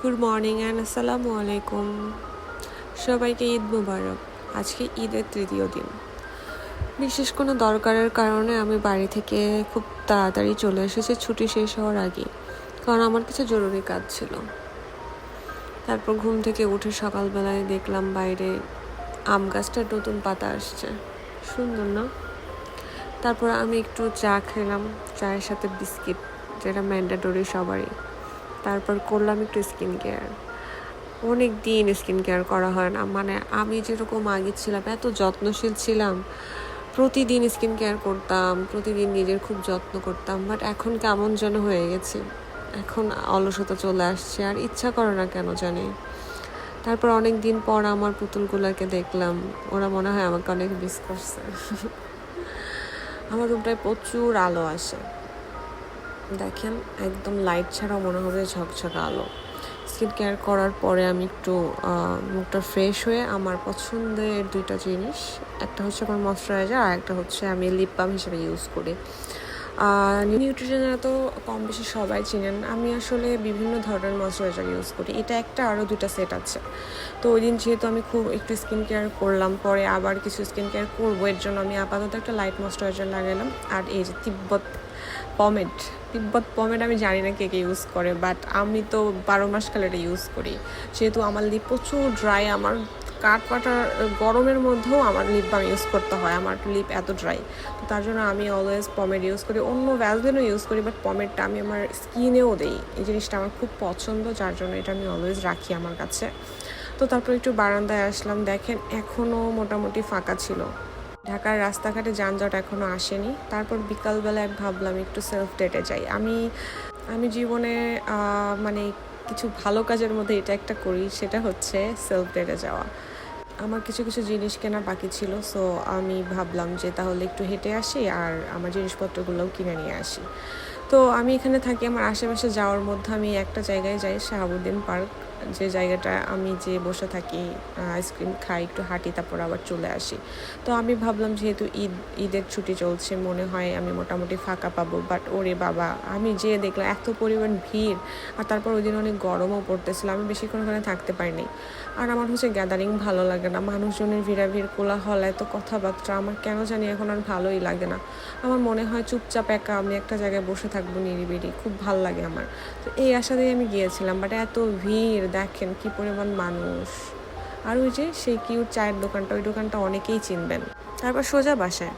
Good morning and আসসালামু আলাইকুম। সবাইকে ঈদ মুবারক। আজকে ঈদের তৃতীয় দিন। বিশেষ কোনো দরকারের কারণে আমি বাড়ি থেকে খুব তাড়াতাড়ি চলে এসেছি ছুটি শেষ হওয়ার আগে, কারণ আমার কিছু জরুরি কাজ ছিল। তারপর ঘুম থেকে উঠে সকালবেলায় দেখলাম বাইরে আম গাছটার নতুন পাতা আসছে, সুন্দর না? তারপর আমি একটু চা খেলাম, চায়ের সাথে বিস্কিট, যেটা ম্যান্ডেটরি সবারই। তারপর করলাম একটু স্কিন কেয়ার। অনেক দিন স্কিন কেয়ার করা হয় না, মানে আমি যেরকম আগে ছিলাম এত যত্নশীল ছিলাম, প্রতিদিন স্কিন কেয়ার করতাম, প্রতিদিন নিজের খুব যত্ন করতাম, বাট এখন কেমন যেন হয়ে গেছে। এখন অলসতা চলে আসছে আর ইচ্ছা করে না কেন জানি। তারপর অনেক দিন পর আমার পুতুলগুলোকে দেখলাম, ওরা মনে হয় আমাকে অনেক মিস করছে। আমার রুমটায় প্রচুর আলো আসে, দেখেন একদম লাইট ছাড়াও মনে হবে ঝকঝকে আলো। স্কিন কেয়ার করার পরে আমি একটু মুখটা ফ্রেশ হয়ে আমার পছন্দের দুইটা জিনিস, একটা হচ্ছে আমার ময়শ্চারাইজার আর একটা হচ্ছে আমি লিপ বাম হিসেবে ইউজ করি। নিউট্রিজেনা তো কম বেশি সবাই চিনেন। আমি আসলে বিভিন্ন ধরনের ময়শ্চারাইজার ইউজ করি, এটা একটা আরও দুটা সেট আছে। তো ওই দিন যেহেতু আমি খুব একটু স্কিন কেয়ার করলাম, পরে আবার কিছু স্কিন কেয়ার করবো, এর জন্য আমি আপাতত একটা লাইট ময়শ্চারাইজার লাগালাম। আর এই যে তিব্বত পমেড আমি জানি না কে কে ইউজ করে, বাট আমি তো 12 মাস কালে ইউজ করি। যেহেতু আমার লিপ প্রচুর ড্রাই, আমার কাটার গরমের মধ্যেও আমার লিপ বাম ইউজ করতে হয়, আমার লিপ এত ড্রাই। তো তার জন্য আমি অলওয়েজ পমেড ইউজ করি, অন্য ভ্যাসলিনও ইউজ করি, বাট পমেডটা আমি আমার স্কিনেও দিই। এই জিনিসটা আমার খুব পছন্দ, যার জন্য এটা আমি অলওয়েজ রাখি আমার কাছে। তো তারপর একটু বারান্দায় আসলাম, দেখেন এখনও মোটামুটি ফাঁকা ছিল। ঢাকার রাস্তাঘাটে যানজট এখনও আসেনি। তারপর বিকালবেলায় ভাবলাম একটু সেলফ ডেটে যাই। আমি জীবনে মানে কিছু ভালো কাজের মধ্যে এটা একটা করি, সেটা হচ্ছে সেলফ ডেটে যাওয়া। আমার কিছু কিছু জিনিস কেনা বাকি ছিল, সো আমি ভাবলাম যে তাহলে একটু হেঁটে আসি আর আমার জিনিসপত্রগুলোও কিনে নিয়ে আসি। তো আমি এখানে থাকি, আমার আশেপাশে যাওয়ার মধ্যে আমি একটা জায়গায় যাই, শাহাবুদ্দিন পার্ক, যে জায়গাটা আমি যে বসে থাকি, আইসক্রিম খাই, একটু হাঁটি, তারপর আবার চলে আসি। তো আমি ভাবলাম যেহেতু ঈদের ছুটি চলছে, মনে হয় আমি মোটামুটি ফাঁকা পাবো, বাট ওরে বাবা, আমি যেয়ে দেখলাম এত পরিমাণ ভিড়। আর তারপর ওই দিন অনেক গরমও পড়তেছিল, আমি বেশিক্ষণ ওখানে থাকতে পারিনি। আর আমার হচ্ছে গ্যাদারিং ভালো লাগে না, মানুষজনের ভিড়াভিড়, কোলাহল, এত কথাবার্তা আমার কেন জানি এখন আর ভালোই লাগে না। আমার মনে হয় চুপচাপ একা আমি একটা জায়গায় বসে থাকবো নিরিবিলি, খুব ভাল লাগে আমার। তো এই আশাতেই আমি গিয়েছিলাম, বাট এত ভিড়, দেখেন কি পরিমাণ মানুষ। আর ওই যে সেই কিউট চায়ের দোকানটা, ওই দোকানটা অনেকেই চিনবেন। তারপর সোজা বাসায়।